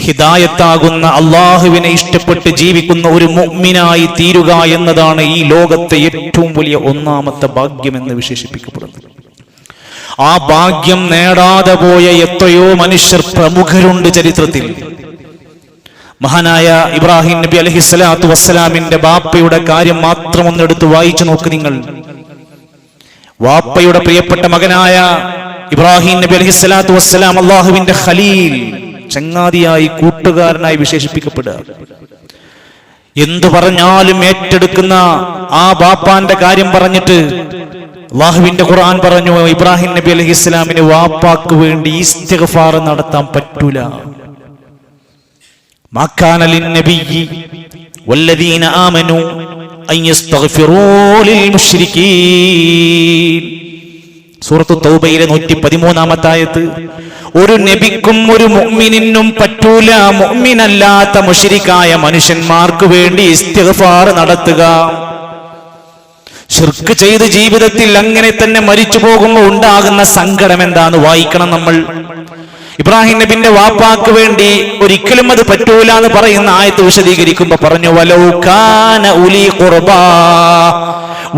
ഹിദായത്താകുന്ന അള്ളാഹുവിനെ ഇഷ്ടപ്പെട്ട് ജീവിക്കുന്ന ഒരു മുഅ്മിനായി തീരുക എന്നതാണ് ഈ ലോകത്തെ ഏറ്റവും വലിയ ഒന്നാമത്തെ ഭാഗ്യമെന്ന് വിശേഷിപ്പിക്കപ്പെടുന്നത്. ആ ഭാഗ്യം നേടാതെ പോയ എത്രയോ മനുഷ്യർ പ്രമുഖരുണ്ട് ചരിത്രത്തിൽ. മഹാനായ ഇബ്രാഹിം നബി അലൈഹിസ്സലാത്തു വസ്സലാമിന്റെ ബാപ്പയുടെ കാര്യം മാത്രം ഒന്നെടുത്ത് വായിച്ചു നോക്ക് നിങ്ങൾ. വാപ്പയുടെ പ്രിയപ്പെട്ട മകനായ ഇബ്രാഹിം നബി അലൈഹിസ്സലാത്തു വസ്സലാം അള്ളാഹുവിന്റെ ഖലീൽ, ചങ്ങാതിയായി കൂട്ടുകാരനായി വിശേഷിപ്പിക്കപ്പെടുക. എന്തു പറഞ്ഞാലും ഏറ്റെടുക്കുന്ന ആ ബാപ്പാന്റെ കാര്യം പറഞ്ഞിട്ട് അല്ലാഹുവിന്റെ ഖുർആൻ പറഞ്ഞു, ഇബ്രാഹിം നബി അലൈഹിസ്സലാമിന് വാപ്പാക്ക് വേണ്ടി ഇസ്തിഗ്ഫാർ നടത്താൻ പറ്റൂല. മാ കാന ലിന്നബിയ്യി വല്ലദീന ആമനൂ അൻ യസ്തഗ്ഫിറൂ ലിൽ മുശ്രികീൻ. സൂറത്തു തൗബയിലെ 113-ാമത്തെ ആയത്ത്. ഒരു നബിക്കും ഒരു മുഅ്മിനിനും പറ്റൂല മുഅ്മിനല്ലാത്ത മുശ്രിക്കായ മനുഷ്യന്മാർക്ക് വേണ്ടി ഇസ്തിഗ്ഫാർ നടത്തുക. ശിർക്ക് ചെയ്ത് ജീവിതത്തിൽ അങ്ങനെ തന്നെ മരിച്ചു പോകുമ്പോൾ ഉണ്ടാകുന്ന സങ്കടം എന്താന്ന് വായിക്കണം നമ്മൾ. ഇബ്രാഹിം നബിന്റെ വാപ്പാക്ക് വേണ്ടി ഒരിക്കലും അത് പറ്റൂല എന്ന് പറയുന്ന ആയത്ത് വിശദീകരിക്കുമ്പോ പറഞ്ഞു, വലൗ കാന ഉലി ഖുർബാ,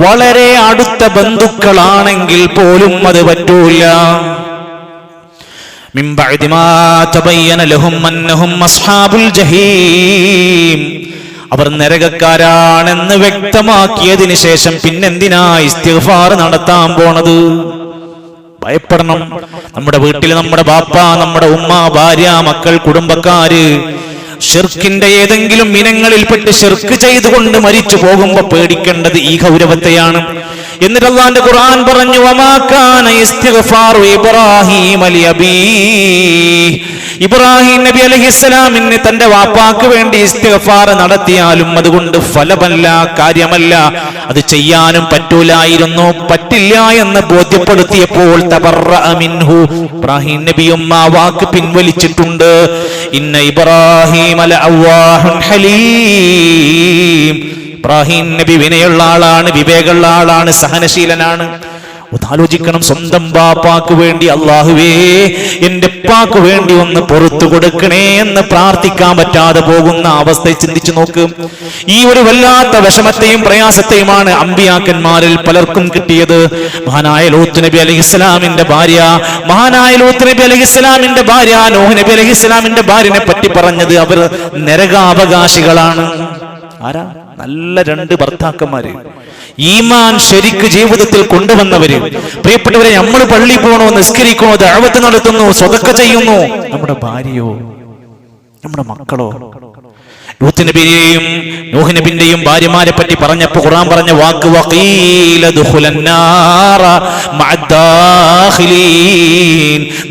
വളരെ അടുത്ത ബന്ധുക്കളാണെങ്കിൽ പോലും അത് പറ്റൂല. മിൻ ബഅദി മാ തബയ്യന ലഹും അന്നഹും അസ്ഹാബുൽ ജഹീം, അവർ നരകക്കാരാണെന്ന് വ്യക്തമാക്കിയതിനു ശേഷം പിന്നെന്തിനാ ഇസ്തിഗ്ഫാർ നടത്താൻ പോണത്? ഭയപ്പെടണം. നമ്മുടെ വീട്ടിൽ നമ്മുടെ ബാപ്പ, നമ്മുടെ ഉമ്മ, ഭാര്യ, മക്കൾ, കുടുംബക്കാര് ശിർക്കിന്റെ ഏതെങ്കിലും ഇനങ്ങളിൽപ്പെട്ട് ശിർക്ക് ചെയ്തുകൊണ്ട് മരിച്ചു പോകുമ്പോ പേടിക്കേണ്ടത് ഈ ഗൗരവത്തെയാണ്. എന്നിട്ട് അല്ലാഹുവിന്റെ ഖുർആൻ പറഞ്ഞു, വമാ കാന ഇസ്തിഗ്ഫാറു ഇബ്രാഹീമ ലിഅബീഹി, ഇബ്രാഹിം നബി അലൈഹിസ്സലാമിന് തന്റെ വാപ്പാക്ക് വേണ്ടി ഇസ്തിഗ്ഫാർ നടത്തിയാലും അതുകൊണ്ട് ഫലമല്ല, കാര്യമല്ല, അത് ചെയ്യാനും പറ്റൂലായിരുന്നു. പറ്റില്ല എന്ന് ബോധ്യപ്പെടുത്തിയപ്പോൾ തബറഅ മിൻഹു, ഇബ്രാഹിം നബിയും ആ വാക്ക് പിൻവലിച്ചിട്ടുണ്ട്. ഇന്ന ഇബ്രാഹിമ ലഅവ്വാഹുൻ ഹലീം, ഇബ്രാഹിം നബി വിനയുള്ള ആളാണ്, വിവേകമുള്ള ആളാണ്, സഹനശീലനാണ്. ആലോചിക്കണം, സ്വന്തം ബാപ്പാക്ക് വേണ്ടി അല്ലാഹുവേ എന്റെ ഉപ്പാക്ക് വേണ്ടി ഒന്ന് പുറത്തു കൊടുക്കണേ എന്ന് പ്രാർത്ഥിക്കാൻ പറ്റാതെ പോകുന്ന അവസ്ഥ ചിന്തിച്ചു നോക്ക്. ഈ ഒരു വല്ലാത്ത വിഷമത്തെയും പ്രയാസത്തെയുമാണ് അമ്പിയാക്കന്മാരിൽ പലർക്കും കിട്ടിയത്. മഹാനായ ലൂത്ത് നബി അലൈഹിസ്സലാമിന്റെ ഭാര്യ, നൂഹ് നബി അലൈഹിസ്സലാമിന്റെ ഭാര്യനെ പറ്റി പറഞ്ഞത് അവർ നരകാവകാശികളാണ്. ആരാ? നല്ല രണ്ട് ഭർത്താക്കന്മാര്, ഈമാൻ ശരിക്ക് ജീവിതത്തിൽ കൊണ്ടുവന്നവര്. പ്രിയപ്പെട്ടവരെ, നമ്മൾ പള്ളി പോകണോ, നിസ്കരിക്കണോ, ദഅവത്ത് നടത്തുന്നു, സ്വതക്ക ചെയ്യുന്നു, നമ്മുടെ ഭാര്യയോ നമ്മുടെ മക്കളോ? ലൂത്ത് നബിയെയും നൂഹ് നബിന്റെയും ഭാര്യമാരെ പറ്റി പറഞ്ഞപ്പോ ഖുർആൻ പറഞ്ഞ വാക്ക്, വഖീല ദുഖുലന്നാറ മഅദ്ദാഖിലീൻ,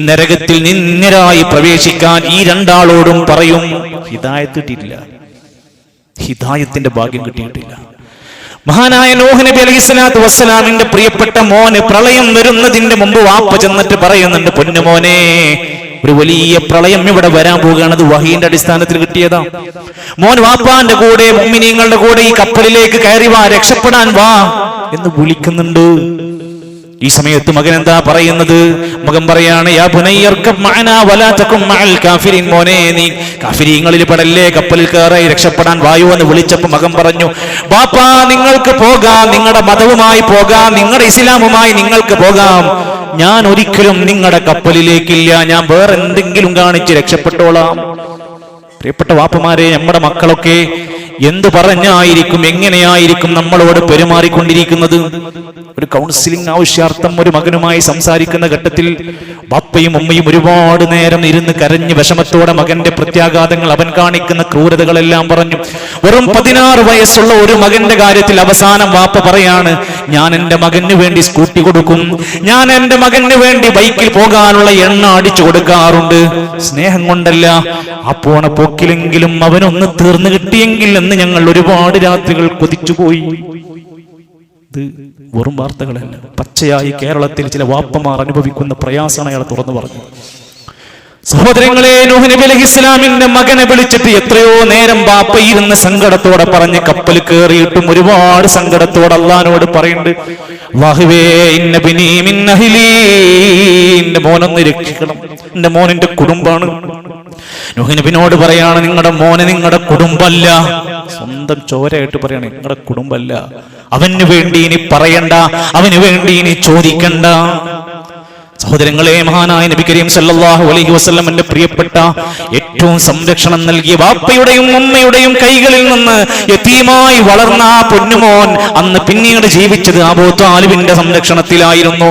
നരകത്തിൽ നിന്നരായി പ്രവേശിക്കാൻ ഈ രണ്ടാളോടും പറയും. ഹിദായത്ത് കിട്ടിയിട്ടില്ല, ഹിദായത്തിന്റെ ഭാഗ്യം കിട്ടിയിട്ടില്ല. മഹാനായ നൂഹ് നബി അലൈഹിസ്സലാത്തു വസ്സലാമിന്റെ പ്രിയപ്പെട്ട മോന് പ്രളയം വരുന്നതിന്റെ മുമ്പ് വാപ്പ ചെന്നിട്ട് പറയുന്നുണ്ട്, പൊന്നുമോനെ, ഒരു വലിയ പ്രളയം ഇവിടെ വരാൻ പോവുകയാണ്. അത് വഹീന്റെ അടിസ്ഥാനത്തിൽ കിട്ടിയതാ. മോൻ വാപ്പാന്റെ കൂടെ, മുഅ്മിനീങ്ങളുടെ കൂടെ ഈ കപ്പലിലേക്ക് കയറി വാ, രക്ഷപ്പെടാൻ വാ എന്ന് വിളിക്കുന്നുണ്ട്. ഈ സമയത്ത് മകൻ എന്താ പറയുന്നത്? മകൻ പറയാണ്, യാ ബുനയ്യർകബ് മഅനാ വലാ തകും മഅൽ കാഫിരീൻ, മോനെ നീ കാഫിരീങ്ങളിൽ പെടല്ലേ, കപ്പലിൽ കയറി രക്ഷപ്പെടാൻ വായു എന്ന് വിളിച്ചപ്പോൾ മകൻ പറഞ്ഞു, ബാപ്പാ നിങ്ങൾക്ക് പോകാം, നിങ്ങളുടെ മതവുമായി പോകാം, നിങ്ങളുടെ ഇസ്ലാമുമായി നിങ്ങൾക്ക് പോകാം, ഞാൻ ഒരിക്കലും നിങ്ങളുടെ കപ്പലിലേക്കില്ല, ഞാൻ വേറെ എന്തെങ്കിലും കാണിച്ച് രക്ഷപ്പെട്ടോളാം. പ്രിയപ്പെട്ട വാപ്പമാരെ, നമ്മുടെ മക്കളൊക്കെ എന്തു പറഞ്ഞായിരിക്കും, എങ്ങനെയായിരിക്കും നമ്മളോട് പെരുമാറിക്കൊണ്ടിരിക്കുന്നത്? ഒരു കൗൺസിലിംഗ് ആവശ്യാർത്ഥം ഒരു മകനുമായി സംസാരിക്കുന്ന ഘട്ടത്തിൽ ബാപ്പയും ഉമ്മയും ഒരുപാട് നേരം ഇരുന്ന് കരഞ്ഞ് വിഷമത്തോടെ മകന്റെ പ്രത്യാഘാതങ്ങൾ, അവൻ കാണിക്കുന്ന ക്രൂരതകളെല്ലാം പറഞ്ഞു. വെറും 16 വയസ്സുള്ള ഒരു മകന്റെ കാര്യത്തിൽ അവസാനം വാപ്പ പറയാണ്, ഞാൻ എന്റെ മകന് വേണ്ടി സ്കൂട്ടി കൊടുക്കും, ഞാൻ എന്റെ മകന് വേണ്ടി ബൈക്കിൽ പോകാനുള്ള എണ്ണ അടിച്ചു കൊടുക്കാറുണ്ട്, സ്നേഹം കൊണ്ടല്ല, ആ പോണ പോക്കിലെങ്കിലും അവനൊന്ന് തീർന്നു കിട്ടിയെങ്കിൽ എന്ന് ഞങ്ങൾ ഒരുപാട് രാത്രികൾ കൊതിച്ചുപോയി. ഇത് വെറും വാർത്തകളല്ല, പച്ചയായി കേരളത്തിൽ ചില വാപ്പമാർ അനുഭവിക്കുന്ന പ്രയാസമാണ് അയാൾ തുറന്നു പറഞ്ഞു. സഹോദരങ്ങളെ, നൂഹ് നബി അലൈഹിസ്സലാമിന്റെ മകനെ വിളിച്ചിട്ട് എത്രയോ നേരം ബാപ്പ ഇരുന്ന് സങ്കടത്തോടെ പറഞ്ഞ് കപ്പൽ കയറിയിട്ടും ഒരുപാട് സങ്കടത്തോടെ അള്ളാഹിനോട് പറയുന്നുണ്ട്, അല്ലാഹുവേ ഇന്ന ബിനി മിൻ അഹ്ലി, എന്റെ മോനൊന്ന് രക്ഷിക്കണം, എന്റെ മോൻ എന്റെ കുടുംബാണ്, നൂഹ് നബിയോട് പറയാണ്, നിങ്ങളുടെ മോനെ നിങ്ങളുടെ കുടുംബമല്ല. സ്വന്തം ചോരയായിട്ട് പറയാണ്, നിങ്ങളുടെ കുടുംബമല്ല. അവന് വേണ്ടി ഇനി പറയണ്ട, അവന് വേണ്ടി ഇനി ചോദിക്കണ്ട. സഹോദരങ്ങളെ, മഹാനായ നബി കരീം സല്ലല്ലാഹു അലൈഹി വസല്ലമയുടെ പ്രിയപ്പെട്ട ഏറ്റവും സംരക്ഷണം നൽകിയ വാപ്പയുടെയും ഉമ്മയുടെയും കൈകളിൽ നിന്ന് യതീമായി വളർന്ന ആ പൊന്നുമോൻ അന്ന് പിന്നീട് ജീവിച്ചത് അബൂ ത്വാലിബിന്റെ സംരക്ഷണത്തിലായിരുന്നു.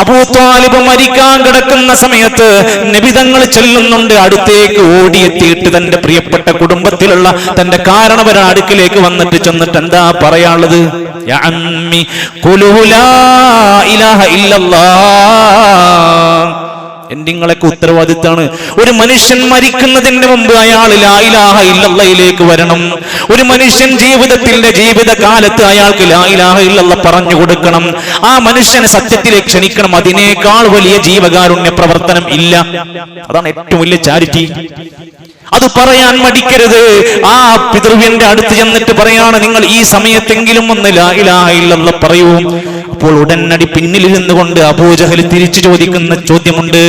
അബൂ ത്വാലിബ് മരിക്കാൻ കിടക്കുന്ന സമയത്ത് നബി തങ്ങൾ ചെല്ലുന്നുണ്ട്. അടുത്തേക്ക് ഓടിയെത്തിയിട്ട് തന്റെ പ്രിയപ്പെട്ട കുടുംബത്തിലുള്ള തന്റെ കാരണവരുടെ അടുക്കിലേക്ക് വന്നിട്ട് ചെന്നിട്ട് എന്താ പറയാനുള്ളത്? യാ അമ്മി ഖുലൂ ലാ ഇലാഹ ഇല്ലല്ലാഹ്. നിങ്ങളൊക്കെ ഉത്തരവാദിത്താണ്. ഒരു മനുഷ്യൻ മരിക്കുന്നതിന് മുമ്പ് അയാൾ ലാ ഇലാഹ ഇല്ലല്ലാഹിലേക്ക് വരണം. ഒരു മനുഷ്യൻ ജീവിതകാലത്ത് അയാൾക്ക് ലാ ഇലാഹ ഇല്ലല്ലാഹ് പറഞ്ഞു കൊടുക്കണം. ആ മനുഷ്യനെ സത്യത്തിലേക്ക് ക്ഷണിക്കണം. അതിനേക്കാൾ വലിയ ജീവകാരുണ്യ പ്രവർത്തനം ഇല്ല. അതാണ് ഏറ്റവും വലിയ ചാരിറ്റി. അത് പറയാൻ മടിക്കരുത്. ആ പിതൃവ്യന്റെ അടുത്ത് ചെന്നിട്ട് പറയാണ്, നിങ്ങൾ ഈ സമയത്തെങ്കിലും ഒന്ന് ലാ ഇലാഹ ഇല്ലല്ലാഹ് പറയൂ. അപ്പോൾ ഉടനടി പിന്നിലിരുന്നു കൊണ്ട് അബൂജഹൽ തിരിച്ചു ചോദിക്കുന്ന ചോദ്യമുണ്ട്,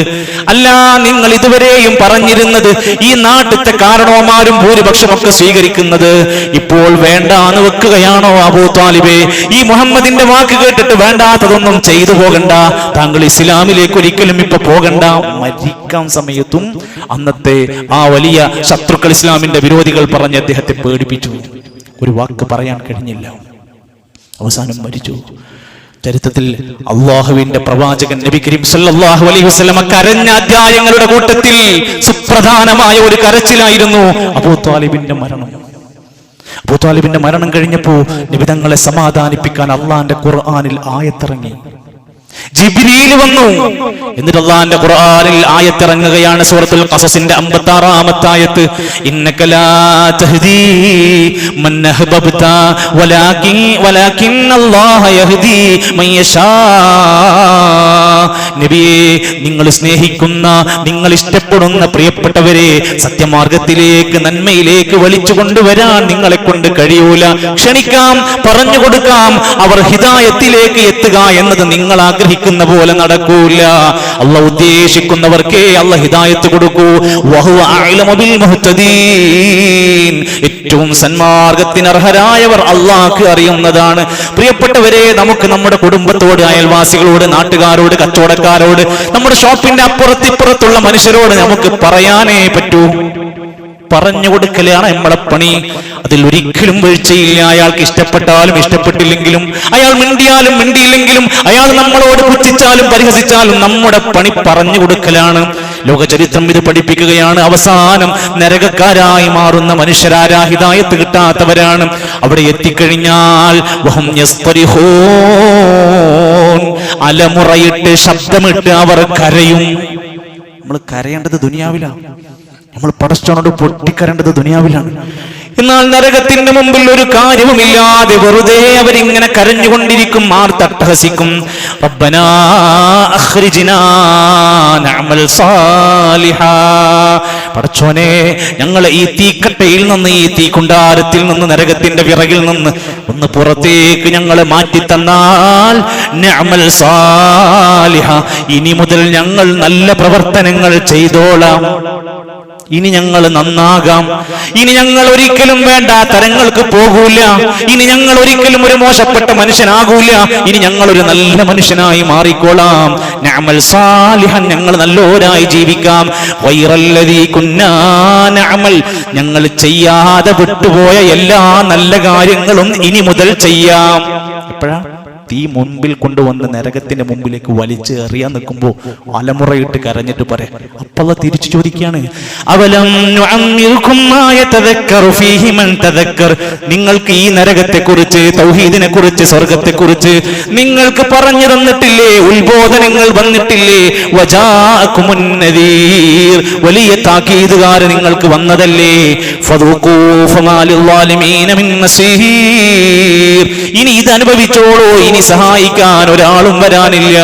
അല്ല, നിങ്ങൾ ഇതുവരെയും പറഞ്ഞിരുന്നത് ഈ നാട്ടിലത്തെ കാരണവന്മാരും ഭൂരിപക്ഷമൊക്കെ സ്വീകരിക്കുന്നത് ഇപ്പോൾ വേണ്ടാന്ന് വെക്കുകയാണോ അബൂ ത്വാലിബേ? ഈ മുഹമ്മദിന്റെ വാക്ക് കേട്ടിട്ട് വേണ്ടാത്തതൊന്നും ചെയ്തു പോകണ്ട, താങ്കൾ ഇസ്ലാമിലേക്ക് ഒരിക്കലും ഇപ്പൊ പോകണ്ട. മരിക്കാൻ സമയത്തും അന്നത്തെ ആ വലിയ ശത്രുക്കൾ, ഇസ്ലാമിന്റെ വിരോധികൾ പറഞ്ഞ് അദ്ദേഹത്തെ പേടിപ്പിച്ചു. ഒരു വാക്ക് പറയാൻ കഴിഞ്ഞില്ല. അവസാനം മരിച്ചു. ചരിത്രത്തിൽ അള്ളാഹുവിന്റെ പ്രവാചകൻ നബി കരീം സല്ലല്ലാഹു അലൈഹി വസല്ലം കരഞ്ഞ അധ്യായങ്ങളുടെ കൂട്ടത്തിൽ സുപ്രധാനമായ ഒരു കരച്ചിലായിരുന്നു അബൂ ത്വാലിബിന്റെ മരണം. അബൂ ത്വാലിബിന്റെ മരണം കഴിഞ്ഞപ്പോൾ നബി തങ്ങളെ സമാധാനിപ്പിക്കാൻ അള്ളാന്റെ ഖുർആനിൽ ആയത്തിറങ്ങി. ജിബ്രീൽ വന്നു. എന്നിട്ട് അല്ലാഹുവിന്റെ ഖുർആനിൽ ആയത്തിറങ്ങുകയാണ്. സൂറത്തുൽ ഖസസിന്റെ 56-ാമത്തെ ആയത്ത്, ഇന്നക ലാ തഹ്ദീ മൻ അഹ്ബബ്ത വലാകിൻ അല്ലാഹ യഹ്ദീ മൻ യശാ. നബിയേ, നിങ്ങൾ സ്നേഹിക്കുന്ന, നിങ്ങൾ ഇഷ്ടപ്പെടുന്ന പ്രിയപ്പെട്ടവരെ സത്യമാർഗത്തിലേക്ക്, നന്മയിലേക്ക് വലിച്ചു കൊണ്ടുവരാൻ നിങ്ങളെ കൊണ്ട് കഴിയൂല. ക്ഷണിക്കാം, പറഞ്ഞു കൊടുക്കാം, അവർ ഹിദായത്തിലേക്ക് എത്തുക എന്നത് നിങ്ങൾ ആഗ്രഹിക്കുന്ന പോലെ നടക്കൂല. അല്ലാഹു ഉദ്ദേശിക്കുന്നവർക്കേ അല്ലാഹു ഹിദായത്ത് കൊടുക്കൂ. വഹുവ അഅലമു ബിൽ മുഹ്തദീൻ. ഏറ്റവും സന്മാർഗത്തിന് അർഹരായവർ അല്ലാഹുക്ക് അറിയുന്നതാണ്. പ്രിയപ്പെട്ടവരെ, നമുക്ക് നമ്മുടെ കുടുംബത്തോട്, അയൽവാസികളോട്, നാട്ടുകാരോട്, കച്ചവടക്കാരോട്, നമ്മുടെ ഷോപ്പിന്റെ അപ്പുറത്തിപ്പുറത്തുള്ള മനുഷ്യരോട് നമുക്ക് പറയാനേ പറ്റൂ. പറഞ്ഞു കൊടുക്കലാണ് നമ്മളെ പണി. അതിൽ ഒരിക്കലും വീഴ്ചയില്ല. അയാൾക്ക് ഇഷ്ടപ്പെട്ടാലും ഇഷ്ടപ്പെട്ടില്ലെങ്കിലും, അയാൾ മിണ്ടിയാലും മിണ്ടിയില്ലെങ്കിലും, അയാൾ നമ്മളോട് പുച്ഛിച്ചാലും പരിഹസിച്ചാലും നമ്മുടെ പണി പറഞ്ഞു കൊടുക്കലാണ്. ലോകചരിത്രം ഇത് പഠിപ്പിക്കുകയാണ്. അവസാനം നരകക്കാരായി മാറുന്ന മനുഷ്യരാരാ? ഹിദായത്ത് കിട്ടാത്തവരാണ്. അവിടെ എത്തിക്കഴിഞ്ഞാൽ വഹും യസ്തരിഹൂൻ, അലമുറയിട്ട് ശബ്ദമിട്ട് അവർ കരയും. നമ്മൾ കരയേണ്ടത് ദുനിയാവിലാണ്. നമ്മൾ പടച്ചവനോട് പൊട്ടിക്കരേണ്ടത് ദുനിയാവിലാണ്. എന്നാൽ നരകത്തിന്റെ മുമ്പിൽ ഒരു കാര്യവുമില്ലാതെ വെറുതെ അവരിങ്ങനെ കരഞ്ഞുകൊണ്ടിരിക്കും, ആർത്തട്ടഹസിക്കും. റബ്ബനാ അഖ്രിജ്നാ നഅമൽ സാലിഹാ. പടച്ചോനെ, ഞങ്ങളെ ഈ തീക്കട്ടയിൽ നിന്ന്, ഈ തീക്കുണ്ടാരത്തിൽ നിന്ന്, നരകത്തിന്റെ വിറകിൽ നിന്ന് ഒന്ന് പുറത്തേക്ക് ഞങ്ങളെ മാറ്റി തന്നാൽ നഅമൽ സാലിഹാ, ഇനി മുതൽ ഞങ്ങൾ നല്ല പ്രവർത്തനങ്ങൾ ചെയ്തോളാം. ഇനി ഞങ്ങൾ നന്നാകാം. ഇനി ഞങ്ങൾ ഒരിക്കലും വേണ്ട തരങ്ങൾക്ക് പോകൂല. ഇനി ഞങ്ങൾ ഒരിക്കലും ഒരു മോശപ്പെട്ട മനുഷ്യനാകൂല. ഇനി ഞങ്ങൾ ഒരു നല്ല മനുഷ്യനായി മാറിക്കോളാം. നഅമൽ സാലിഹൻ, ഞങ്ങൾ നല്ലോരായി ജീവിക്കാം. ഗൈറല്ലദീ കുന്നാ നഅമൽ, ഞങ്ങൾ ചെയ്യാതെ വിട്ടുപോയ എല്ലാ നല്ല കാര്യങ്ങളും ഇനി മുതൽ ചെയ്യാം. എപ്പോഴാ? തീ മുൻപിൽ കൊണ്ടുവന്ന് നരകത്തിന്റെ മുമ്പിലേക്ക് വലിച്ച് എറിയാൻ നിൽക്കുമ്പോ അലമുറയിട്ട് കരഞ്ഞിട്ട് പറയാം. അപ്പള്ള തിരിച്ചു ചോദിക്കുകയാണ്, അവലം നുഅമ്മിറുകും മാ യതദക്കറു ഫീഹി മൻ തദക്കർ. നിങ്ങൾക്ക് ഈ നരകത്തെ കുറിച്ച്, തൗഹീദിനെ കുറിച്ച്, സ്വർഗത്തെ കുറിച്ച് നിങ്ങൾക്ക് പറഞ്ഞു തന്നിട്ടില്ലേ? ഉത്ബോധനങ്ങൾ വന്നിട്ടില്ലേ? വജാഅകുമുൻ നദീർ, വലിയ താക്കീതുകാരൻ നിങ്ങൾക്ക് വന്നതല്ലേ? ഫദൂഖൂ ഫമാ ലിൽസാലിമീന മിൻ നസീർ. ഇനി ഇത് അനുഭവിച്ചോളൂ, ഇനി സഹായിക്കാൻ ഒരാളും വരാനില്ല.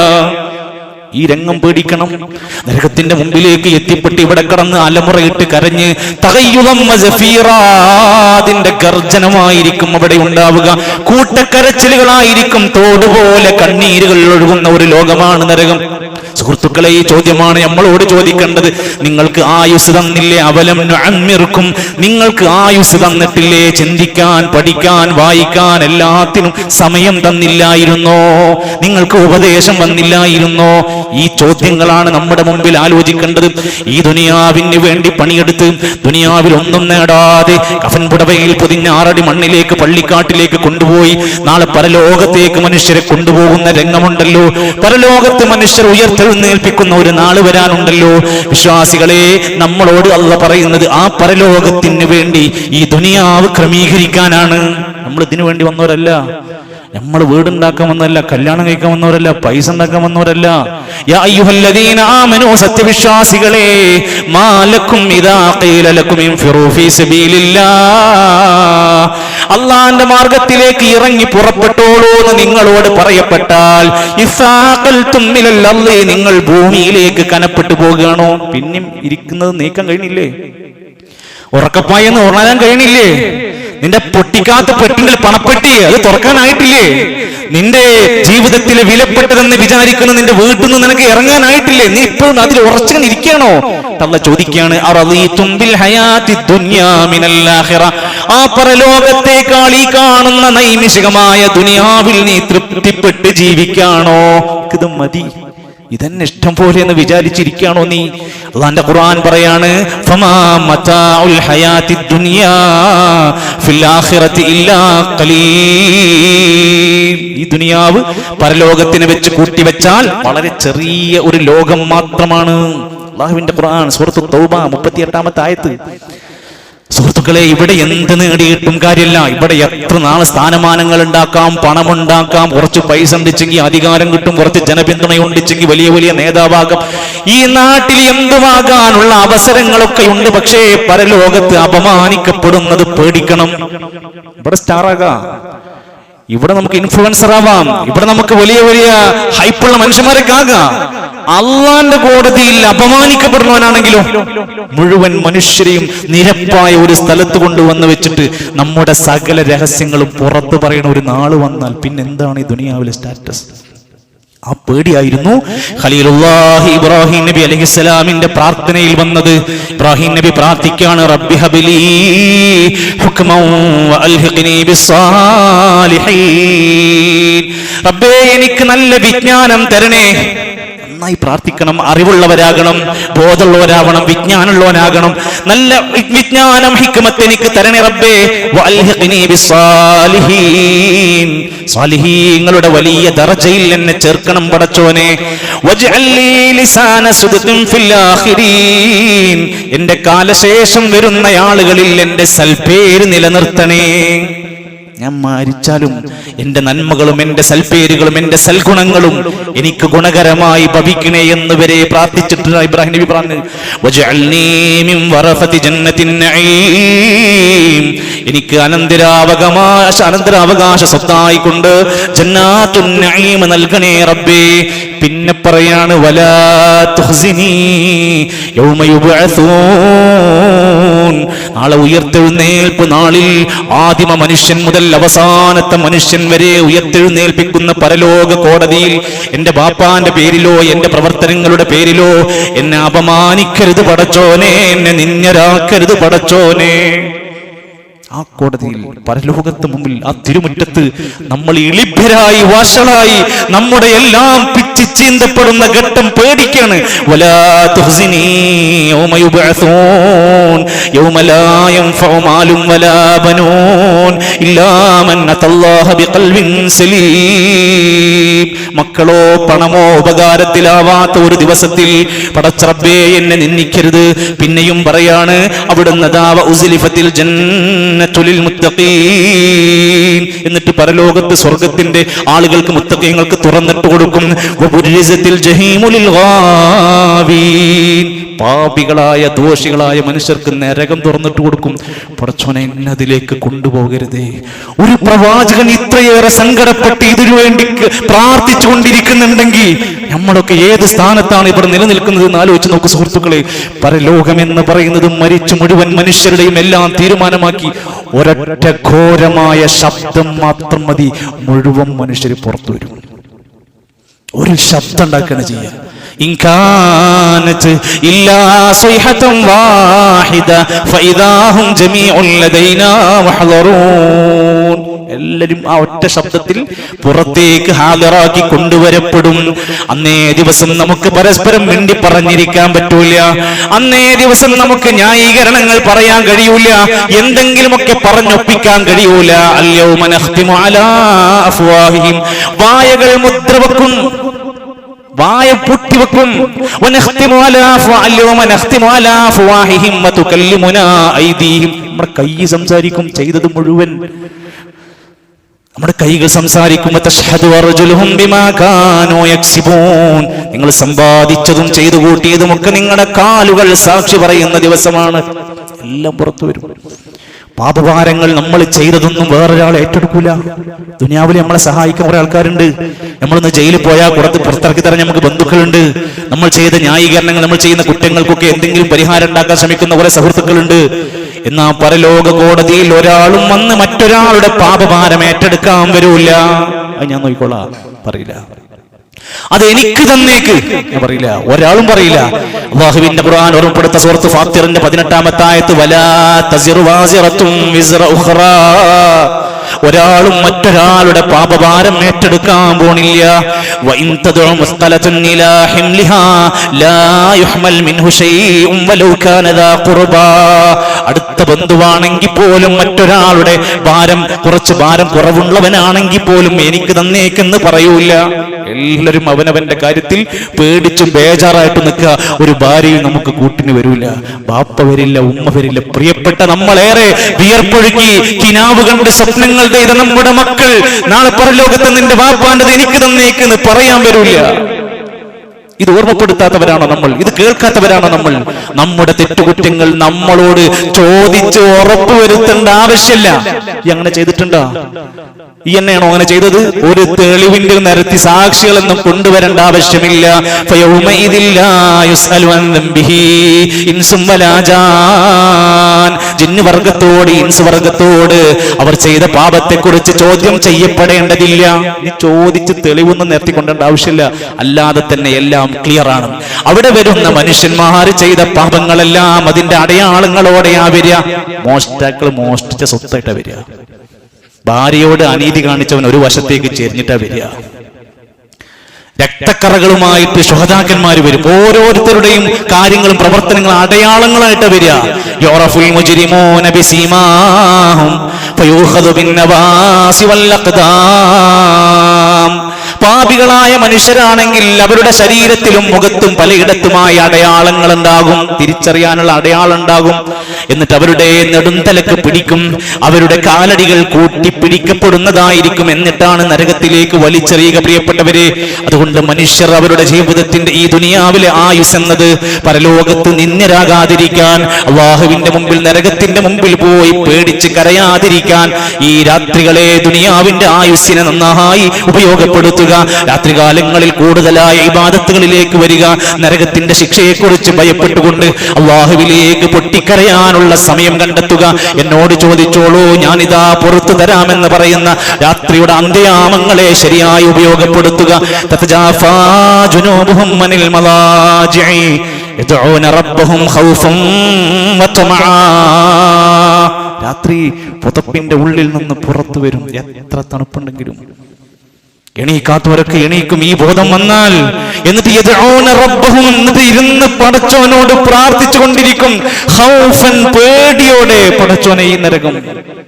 ഈ രംഗം പേടിക്കണം. നരകത്തിന്റെ മുമ്പിലേക്ക് എത്തിപ്പെട്ട് ഇവിടെ കടന്ന് അലമുറയിട്ട് കരഞ്ഞ് അതിന്റെ ഗർജനമായിരിക്കും അവിടെ ഉണ്ടാവുക. കൂട്ടക്കരച്ചിലുകളായിരിക്കും. തോടുപോലെ കണ്ണീരുകൾ ഒഴുകുന്ന ഒരു ലോകമാണ് നരകം. സുഹൃത്തുക്കളെ, ഈ ചോദ്യമാണ് നമ്മളോട് ചോദിക്കേണ്ടത്. നിങ്ങൾക്ക് ആയുസ് തന്നില്ലേ? അവലം നുഅമ്മിറുക്കും, നിങ്ങൾക്ക് ആയുസ് തന്നിട്ടില്ലേ? ചിന്തിക്കാൻ, പഠിക്കാൻ, വായിക്കാൻ എല്ലാത്തിനും സമയം തന്നില്ലായിരുന്നോ? നിങ്ങൾക്ക് ഉപദേശം വന്നില്ലായിരുന്നോ? ഈ ചോദ്യങ്ങളാണ് നമ്മുടെ മുമ്പിൽ ആലോചിക്കേണ്ടത്. ഈ ദുനിയാവിന് വേണ്ടി പണിയെടുത്ത് ദുനിയാവിൽ ഒന്നും നേടാതെ കഫൻ പുടവയിൽ പൊതിഞ്ഞ 6 അടി മണ്ണിലേക്ക് പള്ളിക്കാട്ടിലേക്ക് കൊണ്ടുപോയി നാളെ പരലോകത്തേക്ക് മനുഷ്യരെ കൊണ്ടുപോകുന്ന രംഗമുണ്ടല്ലോ. പരലോകത്ത് മനുഷ്യർ ഉയർത്തെഴുന്നേൽപ്പിക്കുന്ന ഒരു നാള് വരാനുണ്ടല്ലോ. വിശ്വാസികളെ, നമ്മളോട് അല്ലാഹു പറയുന്നത് ആ പരലോകത്തിന് വേണ്ടി ഈ ദുനിയാവ് ക്രമീകരിക്കാനാണ്. നമ്മൾ ഇതിനു വേണ്ടി വന്നവരല്ല. നമ്മൾ വീടുണ്ടാക്കാൻ വന്നതല്ല, കല്യാണം കഴിക്കാൻ വന്നവരല്ല, പൈസ ഉണ്ടാക്കാൻ വന്നവരല്ല. യാ അയ്യുഹല്ലദീന ആമനൂ, സത്യവിശ്വാസികളെ, മാലക്കും ഇദാ ഖീല ലക്കും ഇൻഫിറൂ ഫീ സബീലില്ലാഹ്, അല്ലാഹുവിന്റെ മാർഗത്തിലേക്ക് ഇറങ്ങി പുറപ്പെട്ടോളൂ എന്ന് നിങ്ങളോട് പറയപ്പെട്ടാൽ, ഇസ്സാഖൽതും മിനൽ അർളി, നിങ്ങൾ ഭൂമിയിലേക്ക് കനപ്പെട്ടു പോകുകയാണോ? പിന്നെയും ഇരിക്കുന്നത് നീക്കാൻ കഴിയുന്നില്ലേ? ഉറക്കപ്പായെന്ന് ഉറങ്ങാൻ കഴിയണില്ലേ? നിന്റെ പൊട്ടിക്കാത്ത പെട്ടിന്റെ പണപ്പെട്ടി അത് തുറക്കാനായിട്ടില്ലേ? നിന്റെ ജീവിതത്തിലെ വിലപ്പെട്ടതെന്ന് വിചാരിക്കുന്ന നിന്റെ വീട്ടിൽ നിന്ന് നിനക്ക് ഇറങ്ങാനായിട്ടില്ലേ? നീ ഇപ്പോഴും അതിൽ ഉറച്ചു ഇരിക്കുകയാണോ? അല്ലാഹു ചോദിക്കുകയാണ്, അറളീതും ബിൽ ഹയാത്തി ദുനിയാ മിനൽ ആഖിറ, ആ പരലോകത്തേക്കാൾ ഈ കാണുന്ന നൈമിഷികമായ ദുനിയാവിൽ നീ തൃപ്തിപ്പെട്ട് ജീവിക്കുകയാണോ? ഇത് മതി, ഇതന്നെ ഇഷ്ടം പോലെ എന്ന് വിചാരിച്ചിരിക്കുകയാണോ നീ? അല്ലാഹുവിന്റെ ഖുർആൻ പറയാണ്, ഫമാ മതാഉൽ ഹയാത്തിദ് ദുനിയാ ഫിൽ ആഖിറതി ഇല്ലാ ഖലീൽ. ഈ ദുനിയാവ് പരലോകത്തിനെ വെച്ച് കൂട്ടിവെച്ചാൽ വളരെ ചെറിയ ഒരു ലോകം മാത്രമാണ്. അല്ലാഹുവിന്റെ ഖുർആൻ സൂറത്തുൽ തൗബ 38-ാമത്തെ ആയത്ത്. സുഹൃത്തുക്കളെ, ഇവിടെ എന്ത് നേടിയിട്ടും കാര്യമില്ല. ഇവിടെ എത്ര നാൾ സ്ഥാനമാനങ്ങൾ ഉണ്ടാക്കാം, പണമുണ്ടാക്കാം, കുറച്ച് പൈസ ഉണ്ടിച്ചെങ്കിൽ അധികാരം കിട്ടും, കുറച്ച് ജനപിന്തുണ ഉണ്ടിച്ചെങ്കിൽ വലിയ വലിയ നേതാവാകാം. ഈ നാട്ടിൽ എന്തുമാകാനുള്ള അവസരങ്ങളൊക്കെ ഉണ്ട്. പക്ഷേ പരലോകത്ത് അപമാനിക്കപ്പെടുന്നത് പേടിക്കണം. ഇവിടെ സ്റ്റാറാകാം, ഇവിടെ നമുക്ക് ഇൻഫ്ലുവൻസർ ആവാം, ഇവിടെ നമുക്ക് വലിയ വലിയ ഹൈപ്പുള്ള മനുഷ്യന്മാരൊക്കെ ആകാം. അള്ളാന്റെ കോടതിയിൽ അപമാനിക്കപ്പെടുന്നവനാണെങ്കിലും മുഴുവൻ മനുഷ്യരെയും നിരപ്പായ ഒരു സ്ഥലത്ത് കൊണ്ടുവന്ന് വെച്ചിട്ട് നമ്മുടെ സകല രഹസ്യങ്ങളും പുറത്തു പറയുന്ന ഒരു നാള് വന്നാൽ പിന്നെന്താണ് ഈ ദുനിയാവിലെ സ്റ്റാറ്റസ്? ആ പേടിയായിരുന്നു ഖലീലുല്ലാഹി ഇബ്രാഹിം നബി അലൈഹിസ്സലാമിന്റെ പ്രാർത്ഥനയിൽ വന്നത്. ഇബ്രാഹിം നബി പ്രാർത്ഥിക്കാണ്, റബ്ബി ഹബ്ലി ഹുക്മൻ വഅൽഹിഖ്നി ബിസ്സാലിഹീൻ, റബ്ബേ എനിക്ക് നല്ല വിജ്ഞാനം തരണേ. നന്നായി പ്രാർത്ഥിക്കണം. അറിവുള്ളവരാകണം, ബോധമുള്ളവരാകണം, വിജ്ഞാനമുള്ളവനാകണം. നല്ല വിജ്ഞാനം, ഹിക്മത്ത് എനിക്ക് തരണേ റബ്ബേ. വഅൽഹിഖ്നി ബിസ്സാലിഹീൻ, സാലിഹീങ്ങളുടെ വലിയ ദർജയിൽ എന്നെ ചേർക്കണം പടച്ചോനെ. വജ്അൽ ലീ ലിസാന സിദ്ഖിൻ ഫിൽ ആഖിരീൻ, എന്റെ കാലശേഷം വരുന്ന ആളുകളിൽ എന്റെ സൽപേര് നിലനിർത്തണേ. ഞാൻ മരിച്ചാലും എന്റെ നന്മകളും എന്റെ സൽപേരുകളും എന്റെ സൽഗുണങ്ങളും എനിക്ക് ഗുണകരമായി ഭവിക്കണേ എന്ന് വരെ പ്രാർത്ഥിച്ചിട്ടുള്ള ഇബ്രാഹിം നബി പറഞ്ഞു, വജഅൽനീ മിൻ വറഫതി ജന്നത്തിൻ നഈം, എനിക്ക് അനന്തരാവകാശ സ്വത്തായിക്കൊണ്ട് ജന്നാത്തുൻ നഈം നൽകണേ റബ്ബേ. പിന്നെ പറയാണ്, വലാ തുഖ്സിനി യൗമ യുബ്അസൂൻ, നാളെ ഉയർത്തെഴുന്നേൽപ്പ് നാളിൽ ആദിമ മനുഷ്യൻ മുതൽ അവസാനത്തെ മനുഷ്യൻ വരെ ഉയർത്തെഴുന്നേൽപ്പിക്കുന്ന പരലോക കോടതിയിൽ എന്റെ ബാപ്പാന്റെ പേരിലോ എന്റെ പ്രവർത്തനങ്ങളുടെ പേരിലോ എന്നെ അപമാനിക്കരുത് പടച്ചോനെ, എന്നെ നിന്ദരാക്കരുത് പടച്ചോനെ. ആ കോടതിയിൽ, പരലോകത്ത് മുമ്പിൽ, ആ തിരുമുറ്റത്ത് നമ്മൾ ഇളിഭ്യരായി വഷളായി നമ്മുടെ എല്ലാം പിച്ചി ചീന്തപ്പെടുന്ന ഘട്ടം പേടിക്കാണ്. വലാ തുഹ്സിനി യൗമ യുബ്അസൂൻ യൗമ ലാ യൻഫഉ മാലും വലാ ബനൂൻ ഇല്ലാ മൻ അത്തല്ലാഹ ബിഖൽബിൻ സലീം. മക്കളോ പണമോ ഉപകാരത്തിലാവാത്ത ഒരു ദിവസത്തിൽ പടച്ച റബ്ബേ എന്നെ നിന്ദിക്കരുത്. പിന്നെയും പറയാണ്, അവിടുന്ന് ദാവ ഉസ്ലിഫത്തിൽ ജന്നത്തുൽ മുത്തഖീൻ, എന്നിട്ട് പരലോകത്ത് സ്വർഗ്ഗത്തിന്റെ ആളുകൾക്ക്, മുത്തഖീങ്ങൾക്ക് തുറന്നിട്ട് കൊടുക്കും. വബുരിസത്തിൽ ജഹീമുൽ ഗാവീൻ, പാപികളായ ദോഷികളായ മനുഷ്യർക്ക് നരകം തുറന്നിട്ട് കൊടുക്കും. പടച്ചോനെ, എന്നതിലേക്ക് കൊണ്ടുപോകരുതേ. ഒരു പ്രവാചകൻ ഇത്രയേറെ സങ്കടപ്പെട്ട് ഇതിനു വേണ്ടി പ്രാർത്ഥിച്ചുകൊണ്ടിരിക്കുന്നുണ്ടെങ്കിൽ നമ്മളൊക്കെ ഏത് സ്ഥാനത്താണ് ഇവിടെ നിലനിൽക്കുന്നത് എന്ന് ആലോചിച്ച് നോക്കൂ സുഹൃത്തുക്കളെ. പരലോകം എന്ന് പറയുന്നത് മരിച്ചു മുഴുവൻ മനുഷ്യരുടെയും എല്ലാം തീരുമാനമാക്കി ഒരൊറ്റ ഘോരമായ ശബ്ദം മാത്രം മതി, മുഴുവൻ മനുഷ്യർ പുറത്തു വരും. ഒരു ശബ്ദം ഉണ്ടാക്കുകയാണ് ചെയ്യുക. ഇൻ കാനത് ഇല്ലാ സൈഹതൻ വാഹിദ ഫഇദാ ഹും ജമീഉൻ ലദൈനാ മുഹ്ളറൂൻ. എല്ലാവരും ആ ഒറ്റ ശബ്ദത്തിൽ പുറത്തേക്ക് ഹാജരാക്കി കൊണ്ടുവരപ്പെടും. അന്നേ ദിവസം നമുക്ക് പരസ്പരം മിണ്ടി പറഞ്ഞിരിക്കാൻ പറ്റൂല. അന്നേ ദിവസം നമുക്ക് ന്യായീകരണങ്ങൾ പറയാൻ കഴിയൂല. എന്തെങ്കിലുമൊക്കെ പറഞ്ഞൊപ്പിക്കാൻ കഴിയൂല. അൽയൗമ നഖ്തിമു അലാ അഫ്വാഹിഹിം, വായകൾ മുദ്രവെക്കും, വായ പൊട്ടിവെക്കും. നമ്മുടെ കൈ സംസാരിക്കും, ചെയ്തത് മുഴുവൻ നമ്മുടെ കൈകൾ സംസാരിക്കും. നിങ്ങൾ സമ്പാദിച്ചതും ചെയ്തു കൂട്ടിയതും ഒക്കെ നിങ്ങളുടെ കാലുകൾ സാക്ഷി പറയുന്ന ദിവസമാണ്. എല്ലാം പുറത്തു വരും. പാപഭാരങ്ങൾ നമ്മൾ ചെയ്തതൊന്നും വേറൊരാൾ ഏറ്റെടുക്കൂല. ദുനിയാവിൽ നമ്മളെ സഹായിക്കാൻ കുറെ ആൾക്കാരുണ്ട്. നമ്മളൊന്ന് ജയിലിൽ പോയാൽ പുറത്തിറക്കി തരാൻ നമുക്ക് ബന്ധുക്കളുണ്ട്. നമ്മൾ ചെയ്ത ന്യായീകരണങ്ങൾ, നമ്മൾ ചെയ്യുന്ന കുറ്റങ്ങൾക്കൊക്കെ എന്തെങ്കിലും പരിഹാരം ഉണ്ടാക്കാൻ ശ്രമിക്കുന്ന കുറെ സുഹൃത്തുക്കളുണ്ട്. എന്നാ പരലോക കോടതിയിൽ ഒരാളും വന്ന് മറ്റൊരാളുടെ പാപഭാരം ഏറ്റെടുക്കാൻ വരൂല. അത് ഞാൻ നോക്കിക്കോളാം പറയില്ല. അത് എനിക്ക് തന്നേക്ക് ഞാൻ പറയില്ല, ഒരാളും പറയില്ല. അല്ലാഹുവിന്റെ ഖുർആൻ ഓർമ്മപ്പെടുത്ത സൂറത്ത് ഫാത്തിറിന്റെ 18-ാമത്തെ ആയത്ത്, വലാ തസിറു വാസിറത്തും വിസ്റ ഉഖ്റാ, ഒരാളും മറ്റൊരാളുടെ പാപഭാരം ഏറ്റെടുക്കാൻ പോണില്ല. വഇൻ തദ്ഉ മുസ്തലതൻ ഇലാ ഹിംലിഹാ ലാ യുഹ്മൽ മിൻഹു ശൈഉൻ വലൗ കാന ദാ ഖുർബാ, അടുത്ത ബന്ധുവാണെങ്കിൽ പോലും മറ്റൊരാളുടെ ഭാരം, കുറച്ച് ഭാരം കുറവുള്ളവനാണെങ്കിൽ പോലും എനിക്ക് തന്നേക്കെന്ന് പറയൂല. എല്ലാവരും അവനവന്റെ കാര്യത്തിൽ പേടിച്ചും ബേജാറായിട്ട് നിൽക്കുക. ഒരു ഭാര്യയും നമുക്ക് കൂട്ടിന് വരൂല, ബാപ്പ വരില്ല, ഉമ്മ വരില്ല. പ്രിയപ്പെട്ട നമ്മളേറെ വിയർപ്പൊഴുക്കി കിനാവ് കണ്ട് സ്വപ്നങ്ങൾ ചെയ്ത നമ്മുടെ മക്കൾ നാളെ പരലോകത്ത് നിന്റെ ബാപ്പാൻ്റെത് എനിക്ക് തന്നേക്കെന്ന് പറയാൻ വരൂല. ഇത് ഓർമ്മപ്പെടുത്താത്തവരാണോ നമ്മൾ? ഇത് കേൾക്കാത്തവരാണോ നമ്മൾ? നമ്മുടെ തെറ്റുകുറ്റങ്ങൾ നമ്മളോട് ചോദിച്ച് ഉറപ്പുവരുത്തേണ്ട ആവശ്യമില്ല. ഈ അങ്ങനെ ചെയ്തിട്ടുണ്ടോ? ഈ എന്നെയാണോ അങ്ങനെ ചെയ്തത്? ഒരു തെളിവിന്റെ നിരത്തി സാക്ഷികളൊന്നും കൊണ്ടുവരേണ്ട ആവശ്യമില്ല. ജിന്ന് വർഗത്തോട്, ഇൻസ് വർഗത്തോട് അവർ ചെയ്ത പാപത്തെ കുറിച്ച് ചോദ്യം ചെയ്യപ്പെടേണ്ടതില്ല. നീ ചോദിച്ച് തെളിവൊന്നും നിർത്തിക്കൊണ്ടേണ്ട ആവശ്യമില്ല. അല്ലാതെ തന്നെ എല്ലാം ക്ലിയർ ആണ്. അവിടെ വരുന്ന മനുഷ്യന്മാർ ചെയ്ത പാപങ്ങളെല്ലാം അതിന്റെ അടയാളങ്ങളോടെയാ വരിക. മോഷ്ടാക്കൾ മോഷ്ടിച്ച സ്വത്തായിട്ടാ വരിക. ഭാര്യയോട് അനീതി കാണിച്ചവൻ ഒരു വശത്തേക്ക് ചെരിഞ്ഞിട്ടാ വരിക. രക്തക്കറകളുമായിട്ട് ശുഹദാക്കന്മാർ വരും. ഓരോരുത്തരുടെയും കാര്യങ്ങളും പ്രവർത്തനങ്ങളും അടയാളങ്ങളായിട്ട് വരിക. യുറഫുൽ മുജ്രിമൂന ബിസീമാഹും ഫയൂഖദു ബിന്നവാസി വൽ അഖ്ദാം. പാപികളായ മനുഷ്യരാണെങ്കിൽ അവരുടെ ശരീരത്തിലും മുഖത്തും പലയിടത്തുമായി അടയാളങ്ങൾ ഉണ്ടാകും, തിരിച്ചറിയാനുള്ള അടയാളം ഉണ്ടാകും. എന്നിട്ട് അവരുടെ നെടുന്തലക്ക് പിടിക്കും, അവരുടെ കാലടികൾ കൂട്ടിപ്പിടിക്കപ്പെടുന്നതായിരിക്കും. എന്നിട്ടാണ് നരകത്തിലേക്ക് വലിച്ചെറിയുക. പ്രിയപ്പെട്ടവരെ, അതുകൊണ്ട് മനുഷ്യർ അവരുടെ ജീവിതത്തിന്റെ ഈ ദുനിയാവിലെ ആയുസ് എന്നത് പരലോകത്ത് നിന്ദ്യരാകാതിരിക്കാൻ, അല്ലാഹുവിന്റെ മുമ്പിൽ നരകത്തിന്റെ മുമ്പിൽ പോയി പേടിച്ച് കരയാതിരിക്കാൻ ഈ രാത്രികളെ ദുനിയാവിന്റെ ആയുസ്സിനെ നന്നായി ഉപയോഗപ്പെടുത്തുക. രാത്രികാലങ്ങളിൽ കൂടുതലായ ഇബാദത്തുകളിലേക്ക് വരിക. നരകത്തിന്റെ ശിക്ഷയെക്കുറിച്ച് ഭയപ്പെട്ടുകൊണ്ട് അല്ലാഹുവിലേക്ക് പൊട്ടിക്കരയാനുള്ള സമയം കണ്ടെത്തുക. എന്നോട് ചോദിച്ചോളൂ, ഞാനിതാ പുറത്തു തരാമെന്ന് പറയുന്ന രാത്രിയുടെ അന്ത്യയാമങ്ങളെ ശരിയായി ഉപയോഗപ്പെടുത്തുക. തതജാഫാ ജുനൂബുഹും അനിൽ മലാജിഇ യദ്ഊന റബ്ബഹും ഖൗഫൻ വതമആ. രാത്രി പുതപ്പിന്റെ ഉള്ളിൽ നിന്ന് പുറത്തു വരും. എത്ര തണുപ്പുണ്ടെങ്കിലും എണീക്കാത്തവരൊക്കെ എണീക്കും ഈ ബോധം വന്നാൽ. എന്നിട്ട് എന്നിട്ട് ഇരുന്ന് പടച്ചോനോട് പ്രാർത്ഥിച്ചു കൊണ്ടിരിക്കും. ഖൗഫൻ, പേടിയോടെ, പടച്ചോനെ ഈ നരകം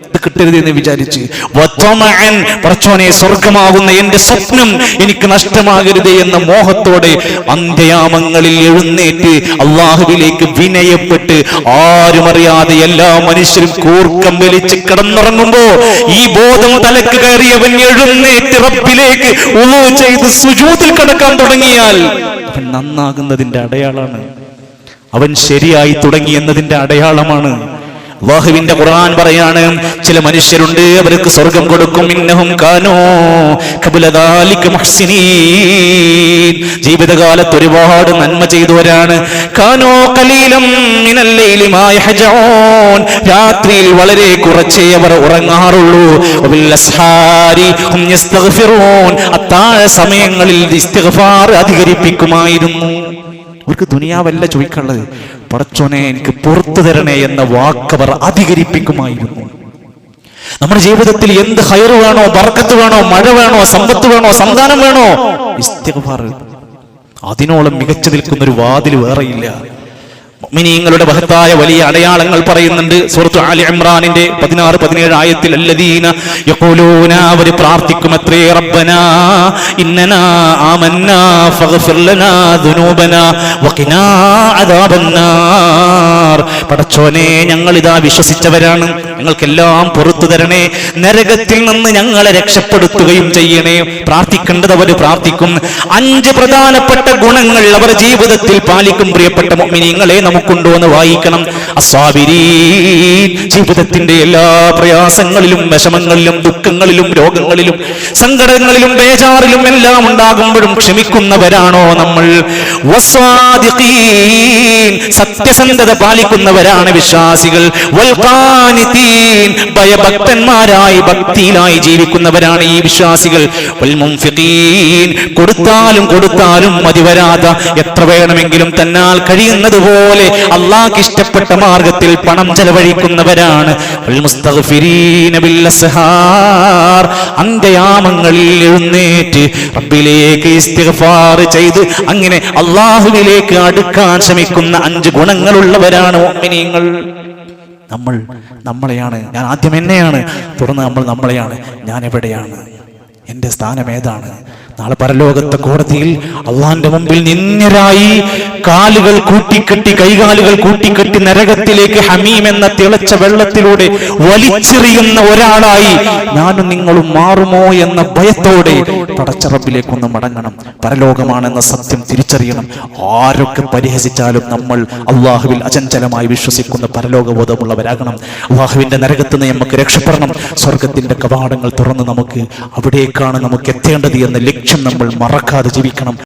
ഇത് കിട്ടരുത് എന്ന് വിചാരിച്ച്. വതമഅൻ, പടച്ചോനെ സ്വർഗമാകുന്ന എന്റെ സ്വപ്നം എനിക്ക് നഷ്ടമാകരുത് എന്ന മോഹത്തോടെ അന്ത്യയാമങ്ങളിൽ എഴുന്നേറ്റ് അല്ലാഹുവിലേക്ക് വിനയപ്പെട്ട് ആരും അറിയാതെ എല്ലാ മനുഷ്യരും കൂർക്കം വലിച്ച് കിടന്നുറങ്ങുമ്പോ ഈ ബോധം തലക്ക് കയറിയവൻ എഴുന്നേറ്റ് റബ്ബിലേക്ക് ഉളൂ ചെയ്ത് സുജൂദിൽ കിടക്കാൻ തുടങ്ങിയാൽ അവൻ നന്നാകുന്നതിന്റെ അടയാളമാണ്. അവൻ ശരിയായി തുടങ്ങി എന്നതിന്റെ അടയാളമാണ്. അല്ലാഹുവിന്റെ ഖുർആൻ പറയാണ്, ചില മനുഷ്യരുണ്ട് അവർക്ക് സ്വർഗം കൊടുക്കും. ഇന്നഹും കാനൂ ഖബല ദാലിക മുഹ്സിനീൻ, ജീവിതകാലത്ത് ഒരുപാട് നന്മ ചെയ്തവരാണ്. കാനൂ ഖലീലം മിനൽ ലൈലി മാ യഹ്ജഊൻ, രാത്രിയിൽ വളരെ കുറച്ചേ അവർ ഉറങ്ങാറുള്ളൂ. വബിൽ അസ്ഹാരി ഹും യസ്തഗ്ഫിറൂൻ, അത്താഴ സമയങ്ങളിൽ ഇസ്തിഗ്ഫാർ അധികരിപ്പിക്കുമായിരുന്നു. അവർക്ക് ദുനിയാവല്ല ചോദിക്കാനുള്ളത്, പടച്ചോനെ എനിക്ക് പുറത്തു തരണേ എന്ന വാക്കവർ അധികരിപ്പിക്കുമായിരുന്നു. നമ്മുടെ ജീവിതത്തിൽ എന്ത് ഖൈർ വേണോ, ബർക്കത്ത് വേണോ, മഴ വേണോ, സമ്പത്ത് വേണോ, സന്താനം വേണോ, ഇസ്തിഗ്ഫാർ, അതിനോളം മികച്ചു നിൽക്കുന്ന ഒരു വാതിൽ വേറെയില്ല. മുഅ്മിനീങ്ങളുടെ മഹത്തായ വലിയ അടയാളങ്ങൾ പറയുന്നുണ്ട് സൂറത്ത് ആലി ഇംറാനിന്റെ 16-17 ആയത്തിൽ. അല്ലദീന യഖൂലൂന, അവർ പ്രാർത്ഥിക്കുമത്രേ, റബ്ബനാ ഇന്നനാ ആമന്നാ ഫഗ്ഫിർ ലനാ ദുനൂബനാ വഖിനാ അദാബന്നാർ, പടച്ചോനെ ഞങ്ങൾ ഇതാ വിശ്വസിച്ചവരാണ്, ഞങ്ങൾക്കെല്ലാം പുറത്തു തരണേ, നരകത്തിൽ നിന്ന് ഞങ്ങളെ രക്ഷപ്പെടുത്തുകയും ചെയ്യണേ. പ്രാർത്ഥിക്കേണ്ടത് അവർ പ്രാർത്ഥിക്കും. 5 പ്രധാനപ്പെട്ട ഗുണങ്ങൾ അവർ ജീവിതത്തിൽ പാലിക്കും. പ്രിയപ്പെട്ട മുഅ്മിനീങ്ങളെ, നമുക്കുണ്ടോന്ന് വായിക്കണം. അസ്വാബിരീൻ, ജീവിതത്തിന്റെ എല്ലാ പ്രയാസങ്ങളിലും വിഷമങ്ങളിലും ദുഃഖങ്ങളിലും രോഗങ്ങളിലും സങ്കടങ്ങളിലും ബേജാറിലും എല്ലാം ഉണ്ടാകുമ്പോഴും ക്ഷമിക്കുന്നവരാണോ നമ്മൾ? വസ്വാദിഖീൻ, സത്യസന്ധത പാലിക്കുന്നവരാണ് വിശ്വാസികൾ. വൽഖാനിതീൻ, ഭയഭക്തന്മാരായി ഭക്തിയിലായി ജീവിക്കുന്നവരാണ് ഈ വിശ്വാസികൾ. വൽമുൻഫിഖീൻ, കൊടുത്താലും മതിവരാത്ത എത്ര വേണമെങ്കിലും തന്നാൽ കഴിയുന്നത് പോലെ അല്ലാഹുവിന് ഇഷ്ടപ്പെട്ട മാർഗത്തിൽ പണം ചെലവഴിക്കുന്നവരാണ്. വൽമുസ്തഗ്ഫിരീന ബിൽ അസ്ഹാർ, അന്ത്യയാമങ്ങളിൽ എഴുന്നേറ്റ് റബ്ബിലേക്ക് ഇസ്തിഗ്ഫാർ ചെയ്ത് അങ്ങനെ അല്ലാഹുവിലേക്ക് അടുക്കാൻ ശ്രമിക്കുന്ന 5 ഗുണങ്ങളുള്ളവരാണ് മുഅ്മിനീങ്ങൾ. നമ്മളെയാണ്, ഞാൻ ആദ്യം എന്നെയാണ്, തുടർന്ന് നമ്മളെയാണ്. ഞാൻ എവിടെയാണ്? എന്റെ സ്ഥാനം ഏതാണ്? നാളെ പരലോകത്തെ കോടതിയിൽ അള്ളാന്റെ മുമ്പിൽ നിന്ദരായി കാലുകൾ കൂട്ടിക്കെട്ടി കൈകാലുകൾ കൂട്ടിക്കെട്ടി നരകത്തിലേക്ക് ഹമീം എന്ന തിളച്ച വെള്ളത്തിലൂടെ വലിച്ചെറിയുന്ന ഒരാളായി ഞാനും നിങ്ങളും മാറുമോ എന്ന ഭയത്തോടെ പടച്ച റബ്ബിലേക്കൊന്ന് മടങ്ങണം. പരലോകമാണെന്ന സത്യം തിരിച്ചറിയണം. ആരൊക്കെ പരിഹസിച്ചാലും നമ്മൾ അള്ളാഹുവിൽ അചഞ്ചലമായി വിശ്വസിക്കുന്ന പരലോകബോധമുള്ളവരാകണം. അള്ളാഹുവിന്റെ നരകത്തിൽ നിന്ന് നമുക്ക് രക്ഷപ്പെടണം. സ്വർഗത്തിന്റെ കവാടങ്ങൾ തുറന്ന് നമുക്ക് അവിടേക്കാണ് നമുക്ക് എത്തേണ്ടത് എന്ന ലക്ഷ്യം നമ്മൾ മറക്കാതെ ജീവിക്കണം.